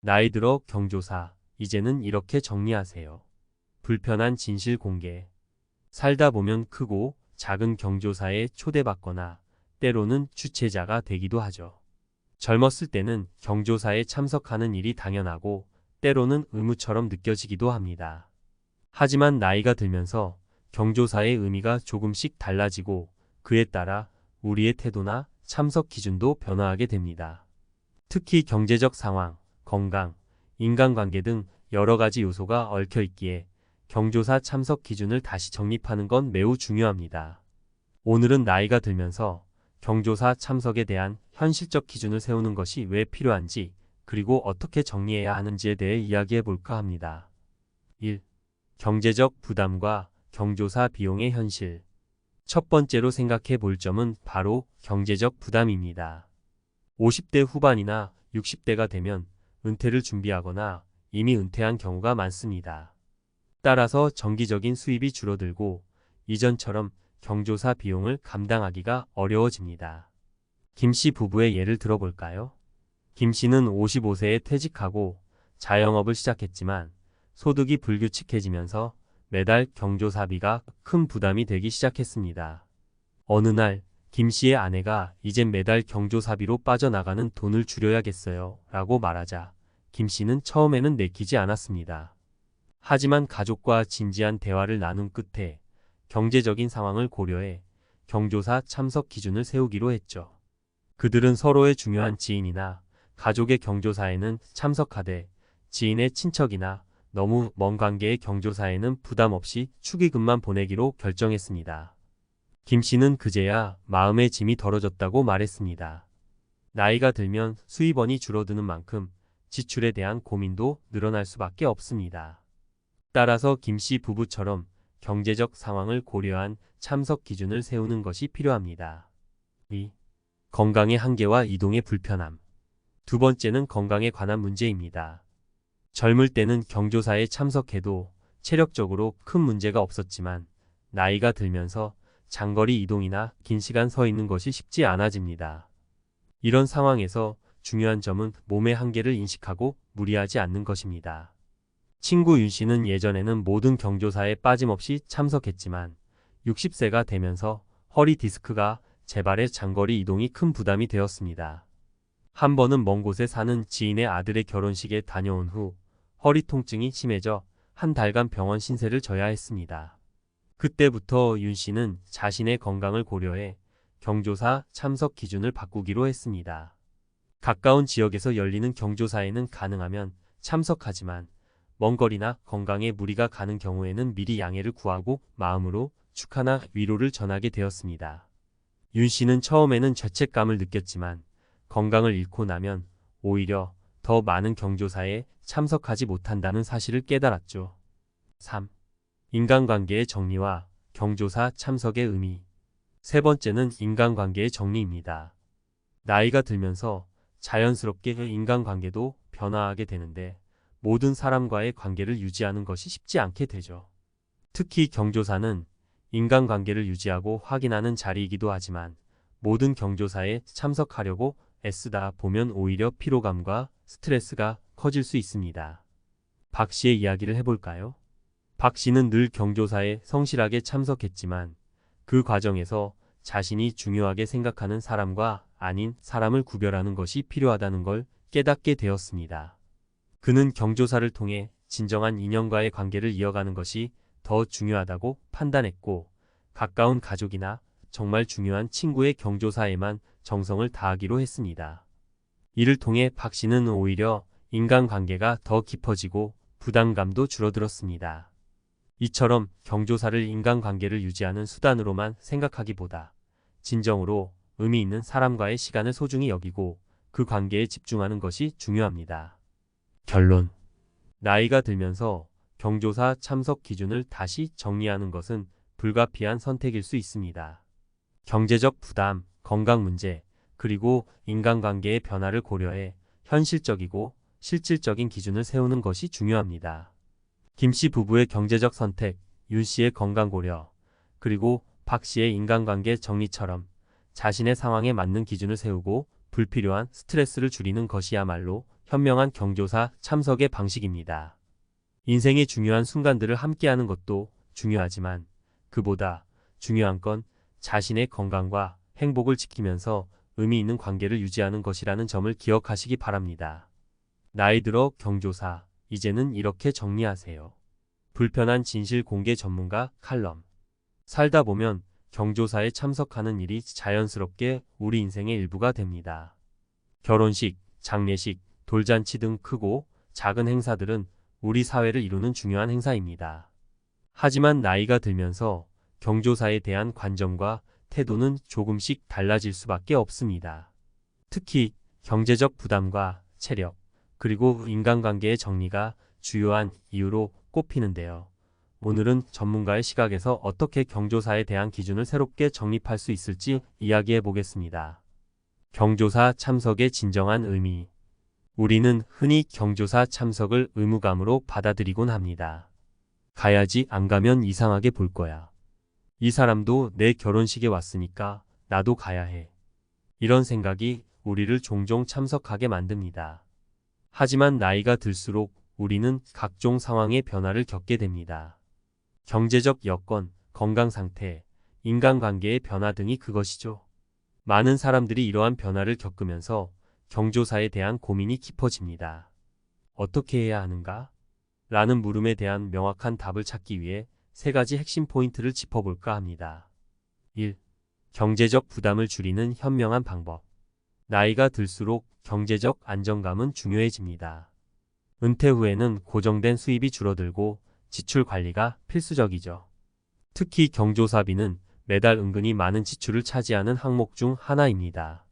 나이 들어 경조사, 이제는 이렇게 정리하세요. 불편한 진실 공개. 살다 보면 크고 작은 경조사에 초대받거나 때로는 주최자가 되기도 하죠. 젊었을 때는 경조사에 참석하는 일이 당연하고 때로는 의무처럼 느껴지기도 합니다. 하지만 나이가 들면서 경조사의 의미가 조금씩 달라지고 그에 따라 우리의 태도나 참석 기준도 변화하게 됩니다. 특히 경제적 상황, 건강, 인간관계 등 여러 가지 요소가 얽혀 있기에 경조사 참석 기준을 다시 정립하는 건 매우 중요합니다. 오늘은 나이가 들면서 경조사 참석에 대한 현실적 기준을 세우는 것이 왜 필요한지, 그리고 어떻게 정리해야 하는지에 대해 이야기해 볼까 합니다. 1. 경제적 부담과 경조사 비용의 현실. 첫 번째로 생각해 볼 점은 바로 경제적 부담입니다. 50대 후반이나 60대가 되면 은퇴를 준비하거나 이미 은퇴한 경우가 많습니다. 따라서 정기적인 수입이 줄어들고 이전처럼 경조사 비용을 감당하기가 어려워집니다. 김 씨 부부의 예를 들어볼까요? 김 씨는 55세에 퇴직하고 자영업을 시작했지만 소득이 불규칙해지면서 매달 경조사비가 큰 부담이 되기 시작했습니다. 어느 날 김 씨의 아내가 이젠 매달 경조사비로 빠져나가는 돈을 줄여야겠어요 라고 말하자 김 씨는 처음에는 내키지 않았습니다. 하지만 가족과 진지한 대화를 나눈 끝에 경제적인 상황을 고려해 경조사 참석 기준을 세우기로 했죠. 그들은 서로의 중요한 지인이나 가족의 경조사에는 참석하되 지인의 친척이나 너무 먼 관계의 경조사에는 부담 없이 축의금만 보내기로 결정했습니다. 김 씨는 그제야 마음의 짐이 덜어졌다고 말했습니다. 나이가 들면 수입원이 줄어드는 만큼 지출에 대한 고민도 늘어날 수밖에 없습니다. 따라서 김 씨 부부처럼 경제적 상황을 고려한 참석 기준을 세우는 것이 필요합니다. 2. 건강의 한계와 이동의 불편함. 두 번째는 건강에 관한 문제입니다. 젊을 때는 경조사에 참석해도 체력적으로 큰 문제가 없었지만 나이가 들면서 장거리 이동이나 긴 시간 서 있는 것이 쉽지 않아집니다. 이런 상황에서 중요한 점은 몸의 한계를 인식하고 무리하지 않는 것입니다. 친구 윤 씨는 예전에는 모든 경조사에 빠짐없이 참석했지만 60세가 되면서 허리 디스크가 재발해 장거리 이동이 큰 부담이 되었습니다. 한 번은 먼 곳에 사는 지인의 아들의 결혼식에 다녀온 후 허리 통증이 심해져 한 달간 병원 신세를 져야 했습니다. 그때부터 윤 씨는 자신의 건강을 고려해 경조사 참석 기준을 바꾸기로 했습니다. 가까운 지역에서 열리는 경조사에는 가능하면 참석하지만 먼 거리나 건강에 무리가 가는 경우에는 미리 양해를 구하고 마음으로 축하나 위로를 전하게 되었습니다. 윤 씨는 처음에는 죄책감을 느꼈지만 건강을 잃고 나면 오히려 더 많은 경조사에 참석하지 못한다는 사실을 깨달았죠. 3. 인간관계의 정리와 경조사 참석의 의미. 세 번째는 인간관계의 정리입니다. 나이가 들면서 자연스럽게 인간관계도 변화하게 되는데 모든 사람과의 관계를 유지하는 것이 쉽지 않게 되죠. 특히 경조사는 인간관계를 유지하고 확인하는 자리이기도 하지만 모든 경조사에 참석하려고 애쓰다 보면 오히려 피로감과 스트레스가 커질 수 있습니다. 박 씨의 이야기를 해볼까요? 박 씨는 늘 경조사에 성실하게 참석했지만 그 과정에서 자신이 중요하게 생각하는 사람과 아닌 사람을 구별하는 것이 필요하다는 걸 깨닫게 되었습니다. 그는 경조사를 통해 진정한 인연과의 관계를 이어가는 것이 더 중요하다고 판단했고 가까운 가족이나 정말 중요한 친구의 경조사에만 정성을 다하기로 했습니다. 이를 통해 박 씨는 오히려 인간관계가 더 깊어지고 부담감도 줄어들었습니다. 이처럼 경조사를 인간관계를 유지하는 수단으로만 생각하기보다 진정으로 의미 있는 사람과의 시간을 소중히 여기고 그 관계에 집중하는 것이 중요합니다. 결론. 나이가 들면서 경조사 참석 기준을 다시 정리하는 것은 불가피한 선택일 수 있습니다. 경제적 부담, 건강 문제, 그리고 인간관계의 변화를 고려해 현실적이고 실질적인 기준을 세우는 것이 중요합니다. 김 씨 부부의 경제적 선택, 윤 씨의 건강 고려, 그리고 박 씨의 인간관계 정리처럼 자신의 상황에 맞는 기준을 세우고 불필요한 스트레스를 줄이는 것이야말로 현명한 경조사 참석의 방식입니다. 인생의 중요한 순간들을 함께하는 것도 중요하지만 그보다 중요한 건 자신의 건강과 행복을 지키면서 의미 있는 관계를 유지하는 것이라는 점을 기억하시기 바랍니다. 나이 들어 경조사, 이제는 이렇게 정리하세요. 불편한 진실 공개 전문가 칼럼. 살다 보면 경조사에 참석하는 일이 자연스럽게 우리 인생의 일부가 됩니다. 결혼식, 장례식, 돌잔치 등 크고 작은 행사들은 우리 사회를 이루는 중요한 행사입니다. 하지만 나이가 들면서 경조사에 대한 관점과 태도는 조금씩 달라질 수밖에 없습니다. 특히 경제적 부담과 체력, 그리고 인간관계의 정리가 주요한 이유로 꼽히는데요. 오늘은 전문가의 시각에서 어떻게 경조사에 대한 기준을 새롭게 정립할 수 있을지 이야기해 보겠습니다. 경조사 참석의 진정한 의미. 우리는 흔히 경조사 참석을 의무감으로 받아들이곤 합니다. 가야지, 안 가면 이상하게 볼 거야. 이 사람도 내 결혼식에 왔으니까 나도 가야 해. 이런 생각이 우리를 종종 참석하게 만듭니다. 하지만 나이가 들수록 우리는 각종 상황의 변화를 겪게 됩니다. 경제적 여건, 건강 상태, 인간관계의 변화 등이 그것이죠. 많은 사람들이 이러한 변화를 겪으면서 경조사에 대한 고민이 깊어집니다. 어떻게 해야 하는가? 라는 물음에 대한 명확한 답을 찾기 위해 세 가지 핵심 포인트를 짚어볼까 합니다. 1. 경제적 부담을 줄이는 현명한 방법. 나이가 들수록 경제적 안정감은 중요해집니다. 은퇴 후에는 고정된 수입이 줄어들고 지출 관리가 필수적이죠. 특히 경조사비는 매달 은근히 많은 지출을 차지하는 항목 중 하나입니다.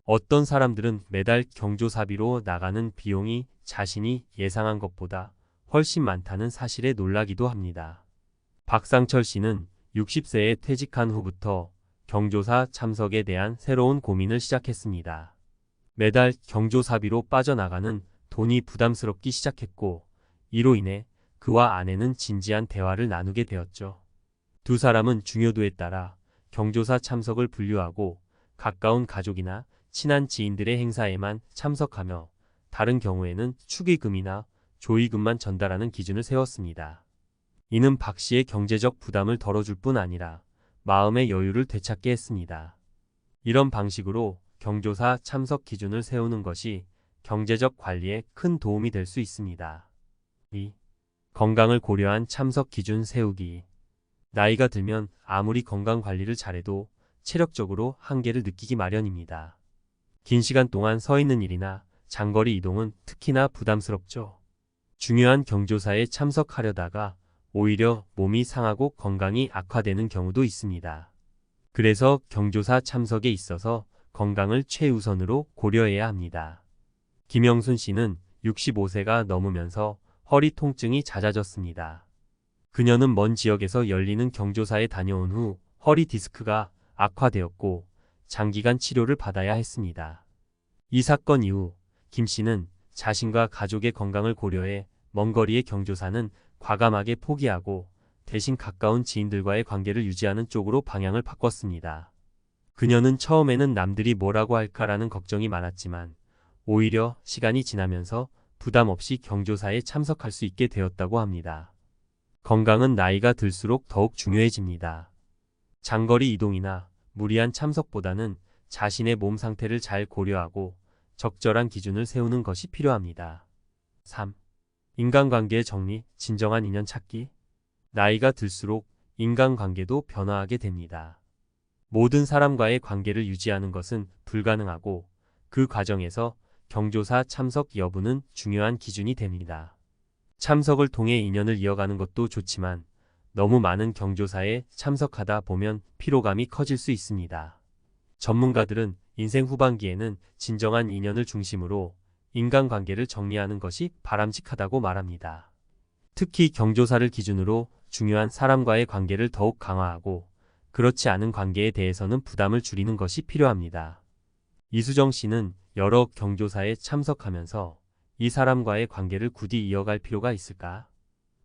어떤 사람들은 매달 경조사비로 나가는 비용이 자신이 예상한 것보다 훨씬 많다는 사실에 놀라기도 합니다. 박상철 씨는 60세에 퇴직한 후부터 경조사 참석에 대한 새로운 고민을 시작했습니다. 매달 경조사비로 빠져나가는 돈이 부담스럽기 시작했고, 이로 인해 그와 아내는 진지한 대화를 나누게 되었죠. 두 사람은 중요도에 따라 경조사 참석을 분류하고 가까운 가족이나 친한 지인들의 행사에만 참석하며 다른 경우에는 축의금이나 조의금만 전달하는 기준을 세웠습니다. 이는 박 씨의 경제적 부담을 덜어줄 뿐 아니라 마음의 여유를 되찾게 했습니다. 이런 방식으로 경조사 참석 기준을 세우는 것이 경제적 관리에 큰 도움이 될 수 있습니다. 2. 건강을 고려한 참석 기준 세우기. 나이가 들면 아무리 건강 관리를 잘해도 체력적으로 한계를 느끼기 마련입니다. 긴 시간 동안 서 있는 일이나 장거리 이동은 특히나 부담스럽죠. 중요한 경조사에 참석하려다가 오히려 몸이 상하고 건강이 악화되는 경우도 있습니다. 그래서 경조사 참석에 있어서 건강을 최우선으로 고려해야 합니다. 김영순 씨는 65세가 넘으면서 허리 통증이 잦아졌습니다. 그녀는 먼 지역에서 열리는 경조사에 다녀온 후 허리 디스크가 악화되었고 장기간 치료를 받아야 했습니다. 이 사건 이후 김 씨는 자신과 가족의 건강을 고려해 먼 거리의 경조사는 과감하게 포기하고 대신 가까운 지인들과의 관계를 유지하는 쪽으로 방향을 바꿨습니다. 그녀는 처음에는 남들이 뭐라고 할까라는 걱정이 많았지만 오히려 시간이 지나면서 부담 없이 경조사에 참석할 수 있게 되었다고 합니다. 건강은 나이가 들수록 더욱 중요해집니다. 장거리 이동이나 무리한 참석보다는 자신의 몸 상태를 잘 고려하고 적절한 기준을 세우는 것이 필요합니다. 3. 인간관계의 정리, 진정한 인연 찾기. 나이가 들수록 인간관계도 변화하게 됩니다. 모든 사람과의 관계를 유지하는 것은 불가능하고 그 과정에서 경조사 참석 여부는 중요한 기준이 됩니다. 참석을 통해 인연을 이어가는 것도 좋지만 너무 많은 경조사에 참석하다 보면 피로감이 커질 수 있습니다. 전문가들은 인생 후반기에는 진정한 인연을 중심으로 인간관계를 정리하는 것이 바람직하다고 말합니다. 특히 경조사를 기준으로 중요한 사람과의 관계를 더욱 강화하고 그렇지 않은 관계에 대해서는 부담을 줄이는 것이 필요합니다. 이수정 씨는 여러 경조사에 참석하면서 이 사람과의 관계를 굳이 이어갈 필요가 있을까?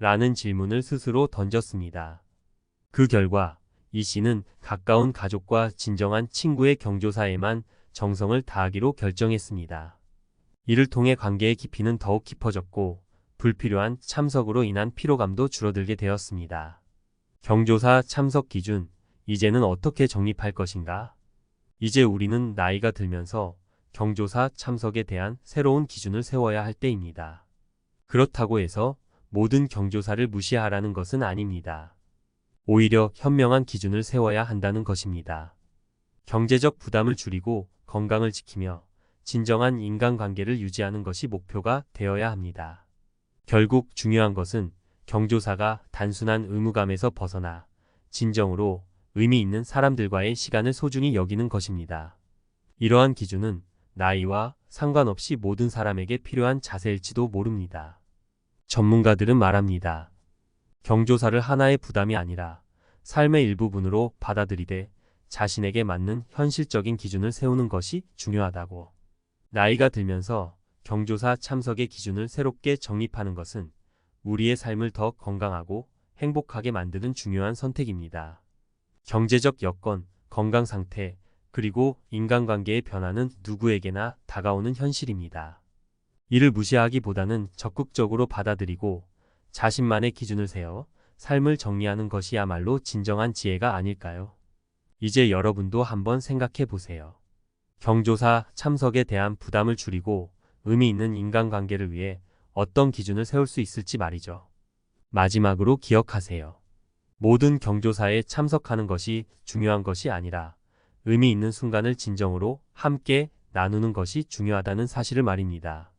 라는 질문을 스스로 던졌습니다. 그 결과 이 씨는 가까운 가족과 진정한 친구의 경조사에만 정성을 다하기로 결정했습니다. 이를 통해 관계의 깊이는 더욱 깊어졌고 불필요한 참석으로 인한 피로감도 줄어들게 되었습니다. 경조사 참석 기준, 이제는 어떻게 정립할 것인가? 이제 우리는 나이가 들면서 경조사 참석에 대한 새로운 기준을 세워야 할 때입니다. 그렇다고 해서 모든 경조사를 무시하라는 것은 아닙니다. 오히려 현명한 기준을 세워야 한다는 것입니다. 경제적 부담을 줄이고 건강을 지키며 진정한 인간관계를 유지하는 것이 목표가 되어야 합니다. 결국 중요한 것은 경조사가 단순한 의무감에서 벗어나 진정으로 의미 있는 사람들과의 시간을 소중히 여기는 것입니다. 이러한 기준은 나이와 상관없이 모든 사람에게 필요한 자세일지도 모릅니다. 전문가들은 말합니다. 경조사를 하나의 부담이 아니라 삶의 일부분으로 받아들이되 자신에게 맞는 현실적인 기준을 세우는 것이 중요하다고. 나이가 들면서 경조사 참석의 기준을 새롭게 정립하는 것은 우리의 삶을 더 건강하고 행복하게 만드는 중요한 선택입니다. 경제적 여건, 건강 상태, 그리고 인간관계의 변화는 누구에게나 다가오는 현실입니다. 이를 무시하기보다는 적극적으로 받아들이고 자신만의 기준을 세워 삶을 정리하는 것이야말로 진정한 지혜가 아닐까요? 이제 여러분도 한번 생각해 보세요. 경조사 참석에 대한 부담을 줄이고 의미 있는 인간관계를 위해 어떤 기준을 세울 수 있을지 말이죠. 마지막으로 기억하세요. 모든 경조사에 참석하는 것이 중요한 것이 아니라 의미 있는 순간을 진정으로 함께 나누는 것이 중요하다는 사실을 말입니다.